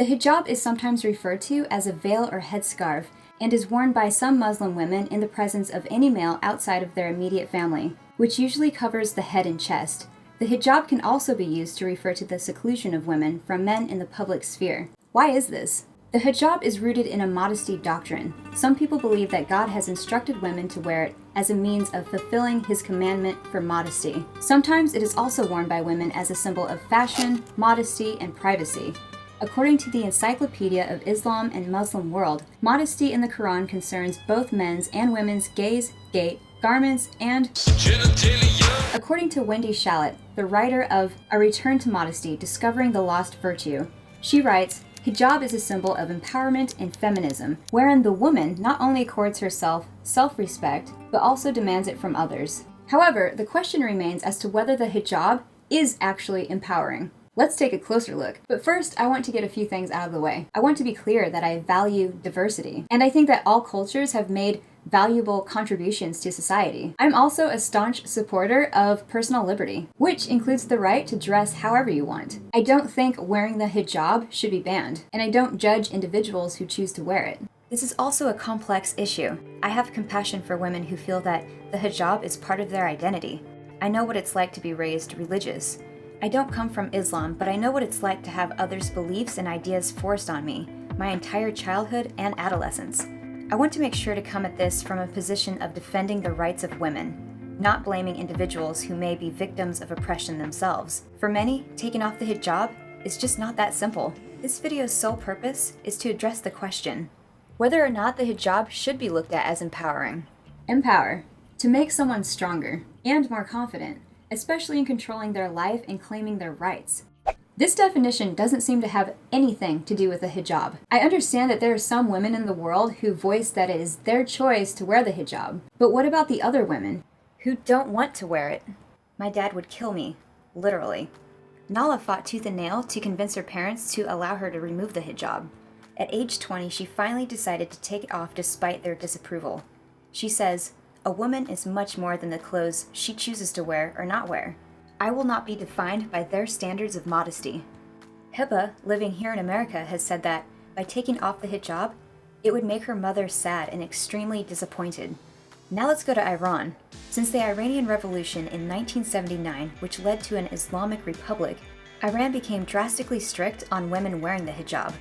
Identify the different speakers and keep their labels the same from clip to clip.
Speaker 1: The hijab is sometimes referred to as a veil or headscarf and is worn by some Muslim women in the presence of any male outside of their immediate family, which usually covers the head and chest. The hijab can also be used to refer to the seclusion of women from men in the public sphere. Why is this? The hijab is rooted in a modesty doctrine. Some people believe that God has instructed women to wear it as a means of fulfilling his commandment for modesty. Sometimes it is also worn by women as a symbol of fashion, modesty, and privacy. According to the Encyclopedia of Islam and Muslim World, modesty in the Quran concerns both men's and women's gaze, gait, garments, and genitalia. According to Wendy Shallett, the writer of A Return to Modesty, Discovering the Lost Virtue, she writes, hijab is a symbol of empowerment and feminism, wherein the woman not only accords herself self-respect, but also demands it from others. However, the question remains as to whether the hijab is actually empowering. Let's take a closer look. But first, I want to get a few things out of the way. I want to be clear that I value diversity, and I think that all cultures have made valuable contributions to society. I'm also a staunch supporter of personal liberty, which includes the right to dress however you want. I don't think wearing the hijab should be banned, and I don't judge individuals who choose to wear it. This is also a complex issue. I have compassion for women who feel that the hijab is part of their identity. I know what it's like to be raised religious. I don't come from Islam, but I know what it's like to have others' beliefs and ideas forced on me, my entire childhood and adolescence. I want to make sure to come at this from a position of defending the rights of women, not blaming individuals who may be victims of oppression themselves. For many, taking off the hijab is just not that simple. This video's sole purpose is to address the question, whether or not the hijab should be looked at as empowering. Empower, to make someone stronger and more confident, especially in controlling their life and claiming their rights. This definition doesn't seem to have anything to do with the hijab. I understand that there are some women in the world who voice that it is their choice to wear the hijab. But what about the other women who don't want to wear it? My dad would kill me, literally. Nala fought tooth and nail to convince her parents to allow her to remove the hijab. At age 20, she finally decided to take it off despite their disapproval. She says, "A woman is much more than the clothes she chooses to wear or not wear. I will not be defined by their standards of modesty." Hiba, living here in America, has said that by taking off the hijab, it would make her mother sad and extremely disappointed. Now let's go to Iran. Since the Iranian Revolution in 1979, which led to an Islamic republic, Iran became drastically strict on women wearing the hijab.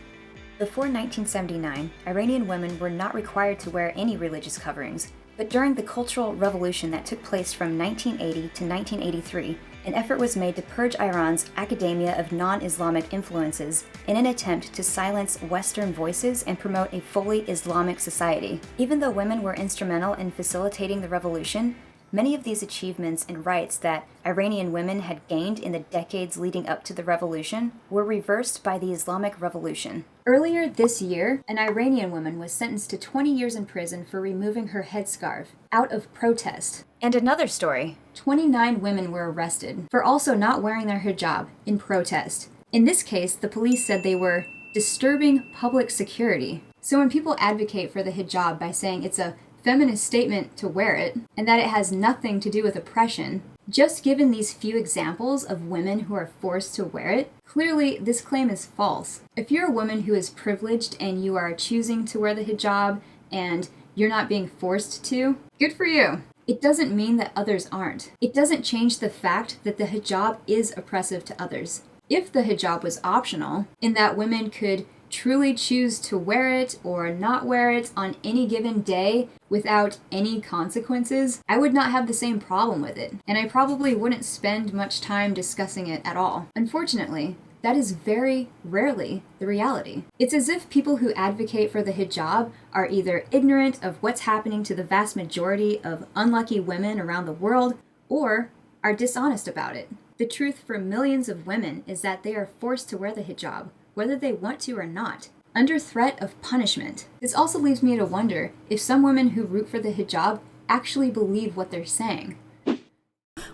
Speaker 1: Before 1979, Iranian women were not required to wear any religious coverings, but during the Cultural Revolution that took place from 1980 to 1983, an effort was made to purge Iran's academia of non-Islamic influences in an attempt to silence Western voices and promote a fully Islamic society. Even though women were instrumental in facilitating the revolution, many of these achievements and rights that Iranian women had gained in the decades leading up to the revolution were reversed by the Islamic Revolution. Earlier this year, an Iranian woman was sentenced to 20 years in prison for removing her headscarf out of protest. And another story, 29 women were arrested for also not wearing their hijab in protest. In this case, the police said they were disturbing public security. So when people advocate for the hijab by saying it's a feminist statement to wear it, and that it has nothing to do with oppression, just given these few examples of women who are forced to wear it, clearly this claim is false. If you're a woman who is privileged and you are choosing to wear the hijab and you're not being forced to, good for you. It doesn't mean that others aren't. It doesn't change the fact that the hijab is oppressive to others. If the hijab was optional, in that women could truly choose to wear it or not wear it on any given day without any consequences, I would not have the same problem with it, and I probably wouldn't spend much time discussing it at all. Unfortunately, that is very rarely the reality. It's as if people who advocate for the hijab are either ignorant of what's happening to the vast majority of unlucky women around the world, or are dishonest about it. The truth for millions of women is that they are forced to wear the hijab, whether they want to or not, under threat of punishment. This also leaves me to wonder if some women who root for the hijab actually believe what they're saying.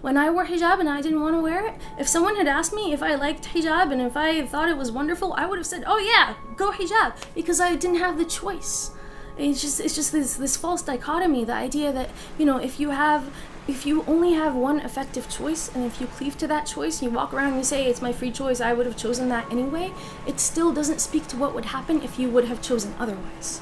Speaker 2: When I wore hijab and I didn't want to wear it, if someone had asked me if I liked hijab and if I thought it was wonderful, I would have said, "Oh yeah, go hijab," because I didn't have the choice. It's just this false dichotomy, the idea that, you know, if you only have one effective choice, and if you cleave to that choice, you walk around and you say, it's my free choice, I would have chosen that anyway, it still doesn't speak to what would happen if you would have chosen otherwise.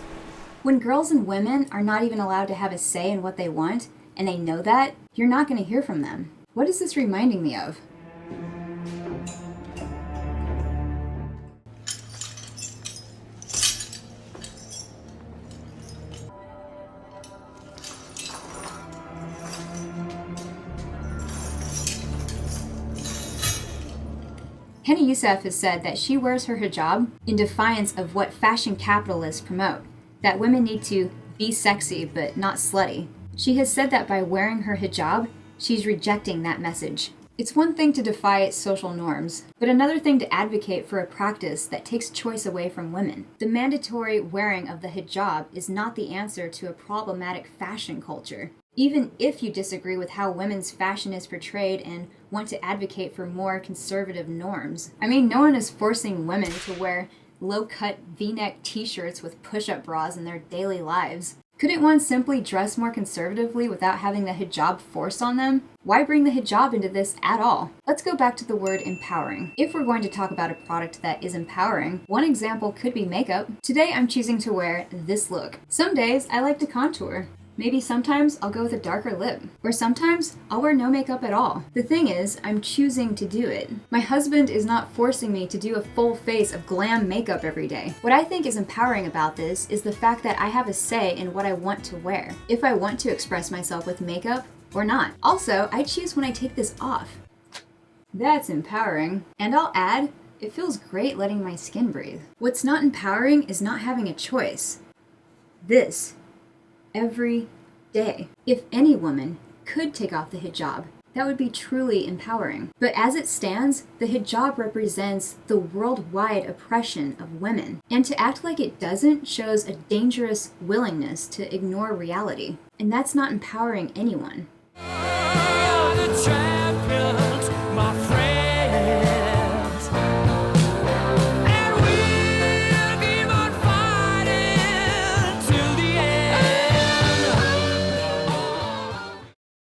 Speaker 1: When girls and women are not even allowed to have a say in what they want, and they know that, you're not going to hear from them. What is this reminding me of? Henny Youssef has said that she wears her hijab in defiance of what fashion capitalists promote, that women need to be sexy but not slutty. She has said that by wearing her hijab, she's rejecting that message. It's one thing to defy social norms, but another thing to advocate for a practice that takes choice away from women. The mandatory wearing of the hijab is not the answer to a problematic fashion culture. Even if you disagree with how women's fashion is portrayed and want to advocate for more conservative norms. I mean, no one is forcing women to wear low-cut V-neck t-shirts with push-up bras in their daily lives. Couldn't one simply dress more conservatively without having the hijab forced on them? Why bring the hijab into this at all? Let's go back to the word empowering. If we're going to talk about a product that is empowering, one example could be makeup. Today I'm choosing to wear this look. Some days I like to contour. Maybe sometimes I'll go with a darker lip, or sometimes I'll wear no makeup at all. The thing is, I'm choosing to do it. My husband is not forcing me to do a full face of glam makeup every day. What I think is empowering about this is the fact that I have a say in what I want to wear, if I want to express myself with makeup or not. Also, I choose when I take this off. That's empowering. And I'll add, it feels great letting my skin breathe. What's not empowering is not having a choice. This every day. If any woman could take off the hijab, that would be truly empowering. But as it stands, the hijab represents the worldwide oppression of women. And to act like it doesn't shows a dangerous willingness to ignore reality. And that's not empowering anyone.